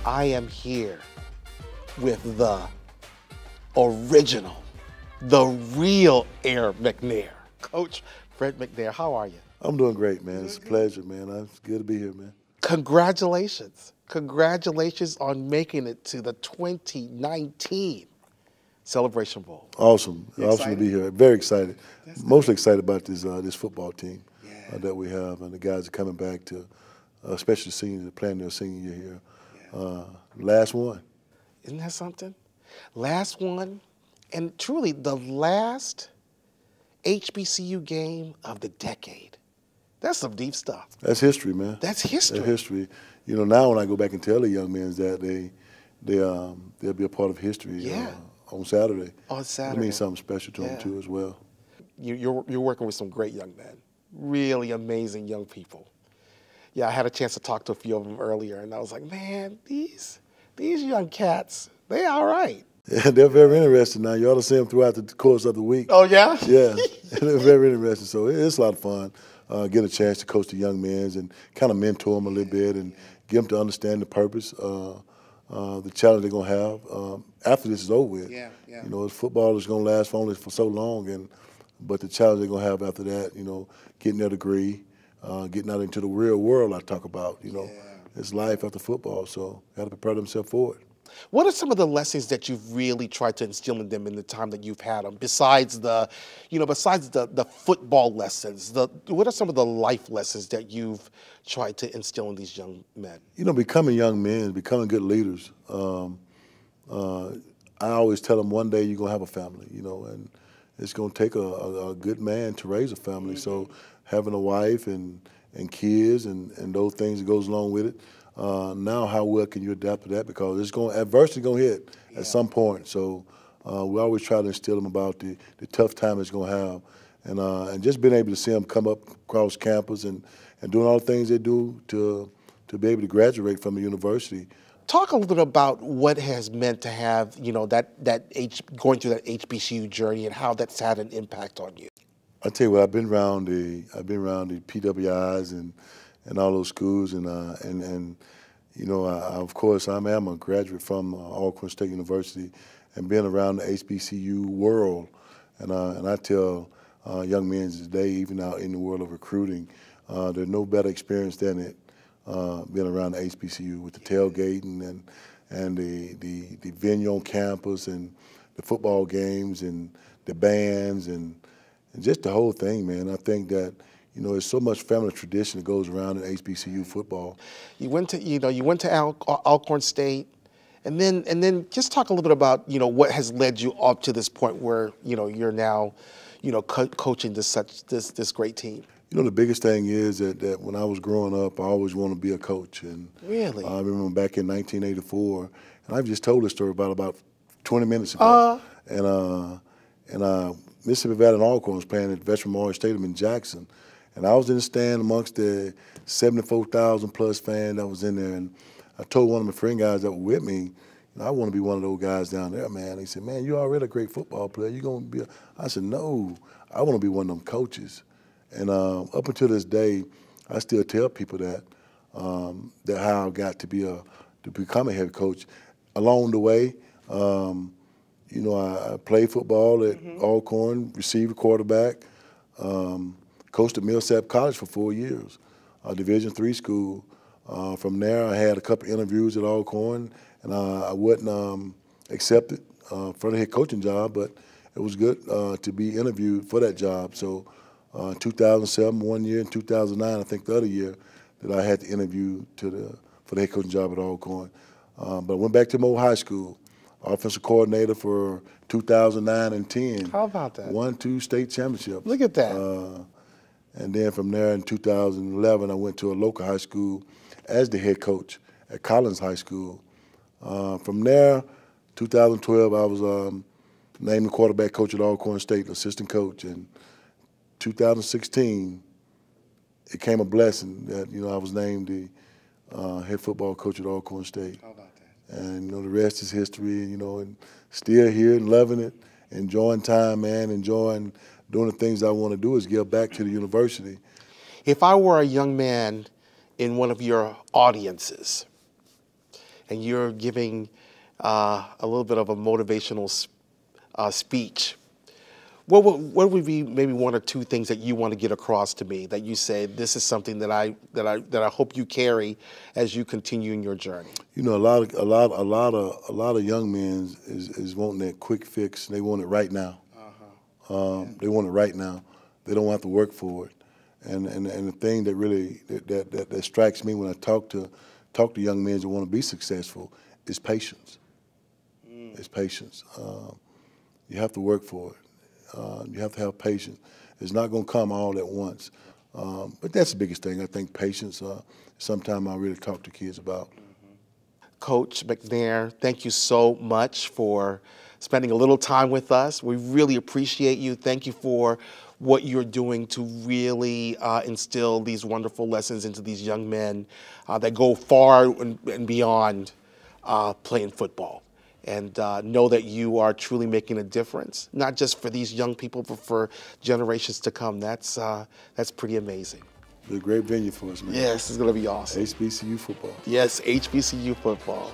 I am here with the original, the real Air McNair. Coach Fred McNair, how are you? I'm doing great, man. It's a pleasure, man. It's good to be here, man. Congratulations. Congratulations on making it to the 2019 Celebration Bowl. Awesome. You Awesome to excited? be here. Very excited. That's Mostly excited about this football team Yeah. that we have, and the guys are coming back to, especially the seniors, planning their senior year here. Last one. Isn't that something? Last one, and truly the last HBCU game of the decade. That's some deep stuff. That's history, man. That's history. That's history. You know, now when I go back and tell the young men that they'll be a part of history. Yeah. On Saturday. On Saturday. It means something special to Yeah. them too, as well. You're working with some great young men, really amazing young people. Yeah, I had a chance to talk to a few of them earlier, and I was like, man, these young cats, they all right. Yeah, they're very interesting now. You ought to see them throughout the course of the week. Oh, yeah? Yeah, they're very interesting. So it's a lot of fun. Get a chance to coach the young men and kind of mentor them a little bit and get them to understand the purpose, the challenge they're going to have after this is over with. Yeah, yeah. You know, football is going to last for so long, but the challenge they're going to have after that, you know, getting their degree, getting out into the real world I talk about, you know. Yeah. It's life after football, so got to prepare themselves for it. What are some of the lessons that you've really tried to instill in them in the time that you've had them? Besides the football lessons, what are some of the life lessons that you've tried to instill in these young men? You know, becoming young men, becoming good leaders. I always tell them one day you're gonna have a family, you know, and it's gonna take a good man to raise a family. So having a wife and kids and those things that goes along with it. Now, how well can you adapt to that? Because adversity gonna hit at some point. So we always try to instill them about the tough time it's gonna have, and just being able to see them come up across campus and doing all the things they do to be able to graduate from the university. Talk a little bit about what has meant to have, you know, going through that HBCU journey and how that's had an impact on you. I tell you what, I've been around the PWIs and all those schools, and you know, of course, I am a graduate from Alcorn State University, and being around the HBCU world, and I tell young men today, even out in the world of recruiting, there's no better experience than it. Being around the HBCU with the tailgating and the venue on campus and the football games and the bands and just the whole thing, man. I think that, you know, there's so much family tradition that goes around in HBCU football. You went to Alcorn State, and then just talk a little bit about, you know, what has led you up to this point where, you know, you're now, you know, coaching this great team. You know, the biggest thing is that when I was growing up, I always wanted to be a coach. And Really? I remember back in 1984, and I've just told this story about 20 minutes ago. And Mississippi Valley and Alcorn was playing at Veteran Memorial Stadium in Jackson. And I was in the stand amongst the 74,000 plus fans that was in there. And I told one of my friend guys that were with me, you know, I want to be one of those guys down there, man. He said, man, you're already a great football player. You're going to be I said, no, I want to be one of them coaches. And up until this day, I still tell people that how I got to become a head coach. Along the way, you know, I played football at Alcorn, receiver, quarterback, coached at Millsap College for 4 years, a Division III school. From there, I had a couple of interviews at Alcorn, and I wasn't accepted for the head coaching job, but it was good to be interviewed for that job. So 2007, 1 year, and 2009, I think the other year, that I had to interview for the head coaching job at Alcorn. But I went back to Mo High School, offensive coordinator for 2009 and 10. How about that? Won 2 state championships. Look at that. And then from there in 2011, I went to a local high school as the head coach at Collins High School. From there, 2012, I was named the quarterback coach at Alcorn State, assistant coach. And 2016, it came a blessing that, you know, I was named the head football coach at Alcorn State. How about that? And, you know, the rest is history, you know, and still here and loving it, enjoying time, man, enjoying doing the things I want to do is give back to the university. If I were a young man in one of your audiences, and you're giving a little bit of a motivational speech, what would be maybe one or two things that you want to get across to me that you say this is something that I hope you carry as you continue in your journey? You know, a lot of young men is wanting that quick fix. They want it right now. They want it right now. They don't have to work for it. And the thing that really that strikes me when I talk to young men that want to be successful is patience. It's patience. You have to work for it. You have to have patience. It's not going to come all at once. But that's the biggest thing. I think patience. Sometimes I really talk to kids about. Coach McNair, thank you so much for spending a little time with us. We really appreciate you. Thank you for what you're doing to really instill these wonderful lessons into these young men that go far and beyond playing football. And know that you are truly making a difference, not just for these young people, but for generations to come. That's pretty amazing. It's a great venue for us, man. Yes, it's going to be awesome. HBCU football. Yes, HBCU football.